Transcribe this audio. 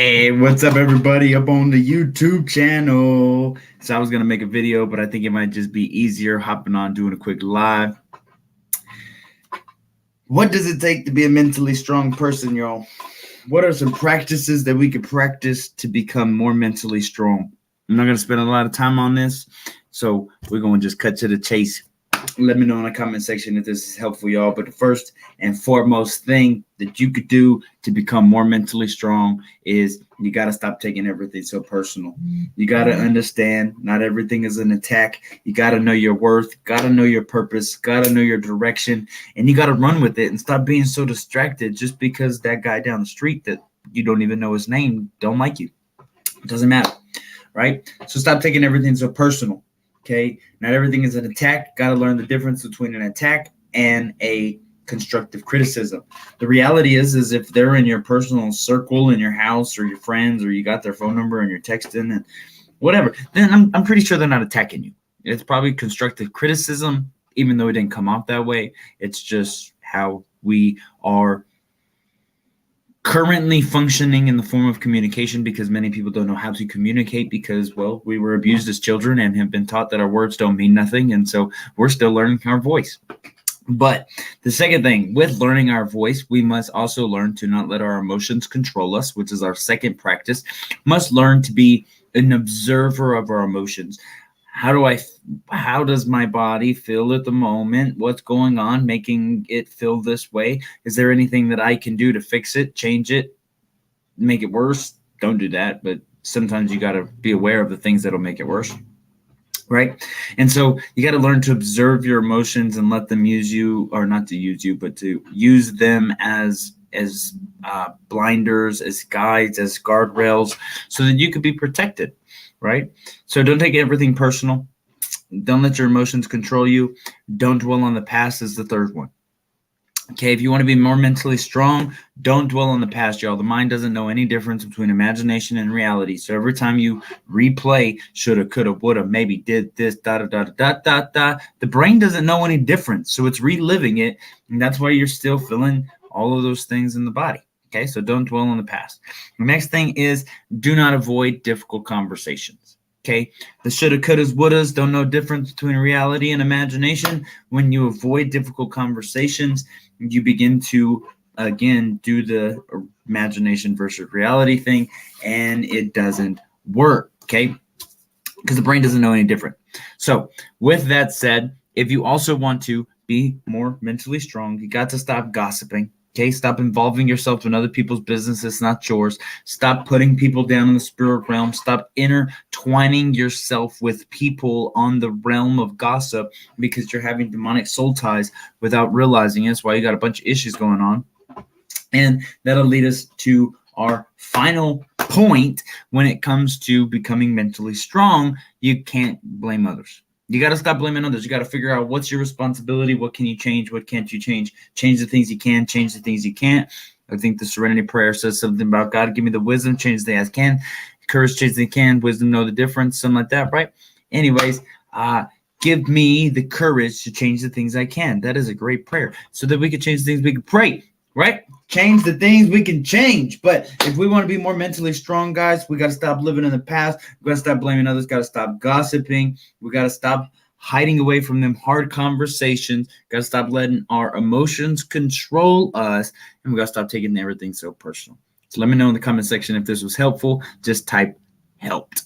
Hey, what's up, everybody up on the YouTube channel? So I was going to make a video, but I think it might just be easier hopping on, doing a quick live. What does it take to be a mentally strong person, y'all? What are some practices that we could practice to become more mentally strong? I'm not going to spend a lot of time on this, so we're going to just cut to the chase. Let me know in the comment section if this is helpful, y'all. But the first and foremost thing that you could do to become more mentally strong is you got to stop taking everything so personal. You got to understand not everything is an attack. You got to know your worth, got to know your purpose, got to know your direction, and you got to run with it and stop being so distracted just because that guy down the street that you don't even know his name don't like you. It doesn't matter, right? So stop taking everything so personal. Okay, not everything is an attack. Got to learn the difference between an attack and a constructive criticism. The reality is if they're in your personal circle in your house or your friends, or you got their phone number and you're texting and whatever, then I'm pretty sure they're not attacking you. It's probably constructive criticism, even though it didn't come off that way. It's just how we are currently functioning in the form of communication, because many people don't know how to communicate because, well, we were abused as children and have been taught that our words don't mean nothing. And so we're still learning our voice. But the second thing, with learning our voice, we must also learn to not let our emotions control us, which is our second practice. Must learn to be an observer of our emotions. How does my body feel at the moment? What's going on, making it feel this way? Is there anything that I can do to fix it, change it, make it worse? Don't do that, but sometimes you got to be aware of the things that'll make it worse, right? And so you got to learn to observe your emotions and let them use you, or not to use you, but to use them as blinders, as guides, as guardrails, so that you could be protected. Right? So don't take everything personal. Don't let your emotions control you. Don't dwell on the past is the third one. Okay, if you want to be more mentally strong, don't dwell on the past, y'all. The mind doesn't know any difference between imagination and reality. So every time you replay shoulda, coulda, woulda, maybe did this, da da da da da da, the brain doesn't know any difference. So it's reliving it, and that's why you're still feeling all of those things in the body. Okay, so don't dwell on the past. The next thing is do not avoid difficult conversations. Okay, the shoulda, couldas, wouldas don't know difference between reality and imagination. When you avoid difficult conversations, you begin to, again, do the imagination versus reality thing, and it doesn't work, okay? Because the brain doesn't know any different. So with that said, if you also want to be more mentally strong, you got to stop gossiping. Okay, stop involving yourself in other people's business. It's not yours. Stop putting people down in the spirit realm. Stop intertwining yourself with people on the realm of gossip, because you're having demonic soul ties without realizing it. That's why you got a bunch of issues going on. And that'll lead us to our final point when it comes to becoming mentally strong. You can't blame others. You got to stop blaming others. You got to figure out what's your responsibility. What can you change? What can't you change? Change the things you can, change the things you can't. I think the Serenity Prayer says something about God, give me the wisdom, change the things I can. Courage, change the can. Wisdom, know the difference. Something like that, right? Anyways, give me the courage to change the things I can. That is a great prayer. So that we can change the things we can pray, right? Change the things we can change. But if we want to be more mentally strong, guys, we got to stop living in the past. We got to stop blaming others. Got to stop gossiping. We got to stop hiding away from them hard conversations. Got to stop letting our emotions control us. And we got to stop taking everything so personal. So let me know in the comment section if this was helpful. Just type helped.